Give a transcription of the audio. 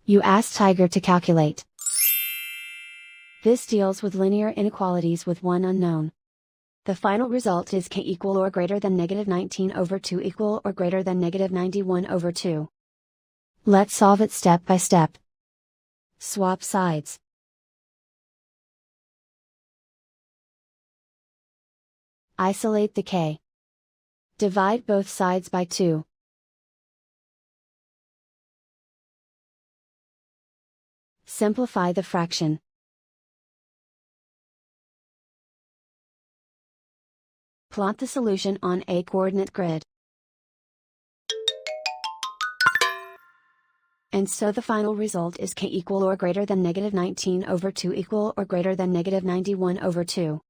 You ask Tiger to calculate. This deals with linear inequalities with one unknown. The final result is k equal or greater than -19/2 equal or greater than -91/2. Let's solve it step by step. Swap sides. Isolate the k. Divide both sides by 2. Simplify the fraction. Plot the solution on a coordinate grid. And so the final result is k equal or greater than -19/2 equal or greater than -91/2.